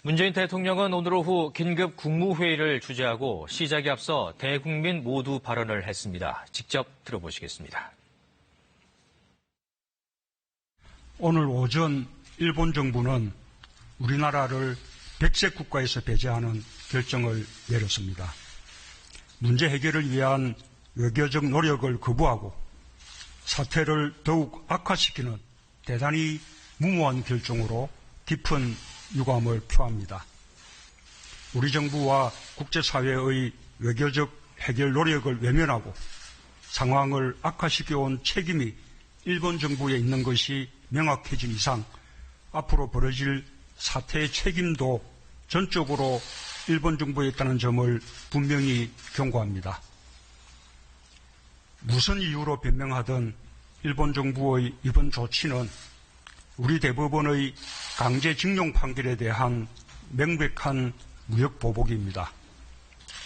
문재인 대통령은 오늘 오후 긴급 국무회의를 주재하고 시작에 앞서 대국민 모두 발언을 했습니다. 직접 들어보시겠습니다. 오늘 오전 일본 정부는 우리나라를 백색 국가에서 배제하는 결정을 내렸습니다. 문제 해결을 위한 외교적 노력을 거부하고 사태를 더욱 악화시키는 대단히 무모한 결정으로 깊은 유감을 표합니다. 우리 정부와 국제사회의 외교적 해결 노력을 외면하고 상황을 악화시켜온 책임이 일본 정부에 있는 것이 명확해진 이상 앞으로 벌어질 사태의 책임도 전적으로 일본 정부에 있다는 점을 분명히 경고합니다. 무슨 이유로 변명하든 일본 정부의 이번 조치는 우리 대법원의 강제징용 판결에 대한 명백한 무역 보복입니다.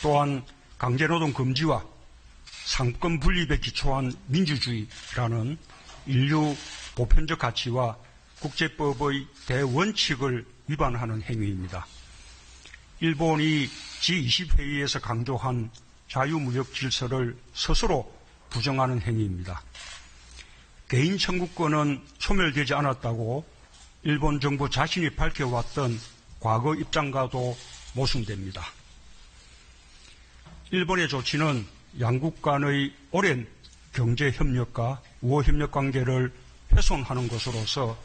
또한 강제노동 금지와 상권 분립에 기초한 민주주의라는 인류 보편적 가치와 국제법의 대원칙을 위반하는 행위입니다. 일본이 G20회의에서 강조한 자유무역 질서를 스스로 부정하는 행위입니다. 개인 청구권은 소멸되지 않았다고 일본 정부 자신이 밝혀왔던 과거 입장과도 모순됩니다. 일본의 조치는 양국 간의 오랜 경제협력과 우호협력 관계를 훼손하는 것으로서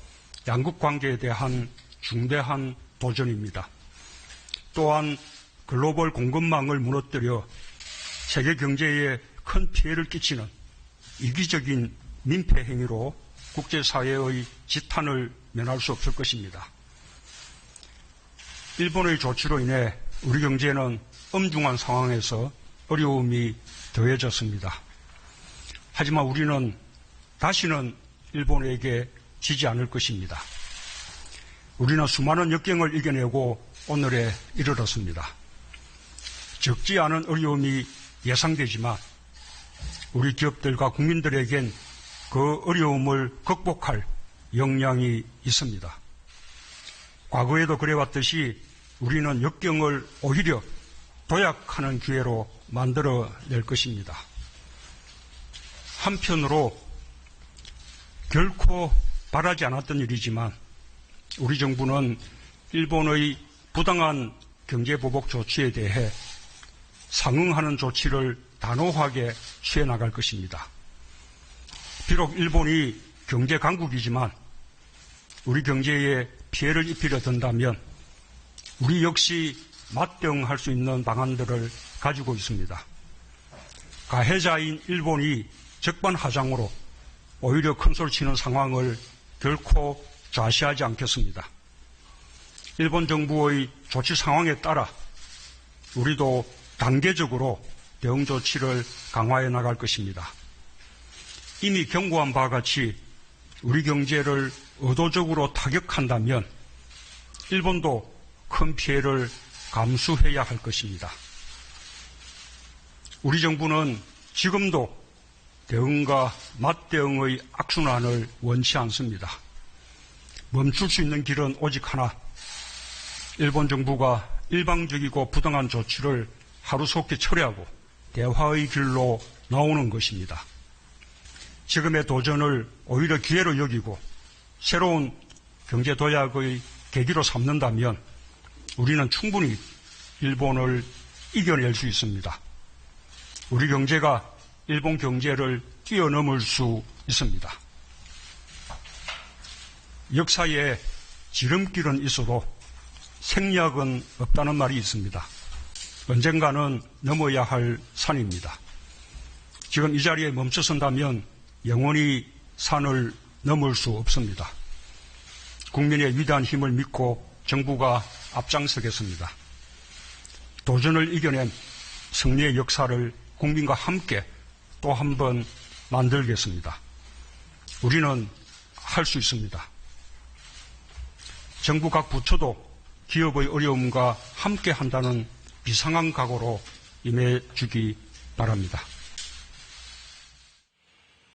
양국 관계에 대한 중대한 도전입니다. 또한 글로벌 공급망을 무너뜨려 세계 경제에 큰 피해를 끼치는 이기적인 민폐 행위로 국제사회의 지탄을 면할 수 없을 것입니다. 일본의 조치로 인해 우리 경제는 엄중한 상황에서 어려움이 더해졌습니다. 하지만 우리는 다시는 일본에게 지지 않을 것입니다. 우리는 수많은 역경을 이겨내고 오늘에 이르렀습니다. 적지 않은 어려움이 예상되지만 우리 기업들과 국민들에겐 그 어려움을 극복할 역량이 있습니다. 과거에도 그래왔듯이 우리는 역경을 오히려 도약하는 기회로 만들어낼 것입니다. 한편으로 결코 바라지 않았던 일이지만 우리 정부는 일본의 부당한 경제보복 조치에 대해 상응하는 조치를 단호하게 취해 나갈 것입니다. 비록 일본이 경제 강국이지만 우리 경제에 피해를 입히려 든다면 우리 역시 맞대응할 수 있는 방안들을 가지고 있습니다. 가해자인 일본이 적반하장으로 오히려 큰소리 치는 상황을 결코 좌시하지 않겠습니다. 일본 정부의 조치 상황에 따라 우리도 단계적으로 대응 조치를 강화해 나갈 것입니다. 이미 경고한 바와 같이 우리 경제를 의도적으로 타격한다면 일본도 큰 피해를 감수해야 할 것입니다. 우리 정부는 지금도 대응과 맞대응의 악순환을 원치 않습니다. 멈출 수 있는 길은 오직 하나, 일본 정부가 일방적이고 부당한 조치를 하루속히 철회하고 대화의 길로 나오는 것입니다. 지금의 도전을 오히려 기회로 여기고 새로운 경제 도약의 계기로 삼는다면 우리는 충분히 일본을 이겨낼 수 있습니다. 우리 경제가 일본 경제를 뛰어넘을 수 있습니다. 역사에 지름길은 있어도 생략은 없다는 말이 있습니다. 언젠가는 넘어야 할 산입니다. 지금 이 자리에 멈춰선다면 영원히 산을 넘을 수 없습니다. 국민의 위대한 힘을 믿고 정부가 앞장서겠습니다. 도전을 이겨낸 승리의 역사를 국민과 함께 또 한 번 만들겠습니다. 우리는 할 수 있습니다. 정부 각 부처도 기업의 어려움과 함께 한다는 비상한 각오로 임해주기 바랍니다.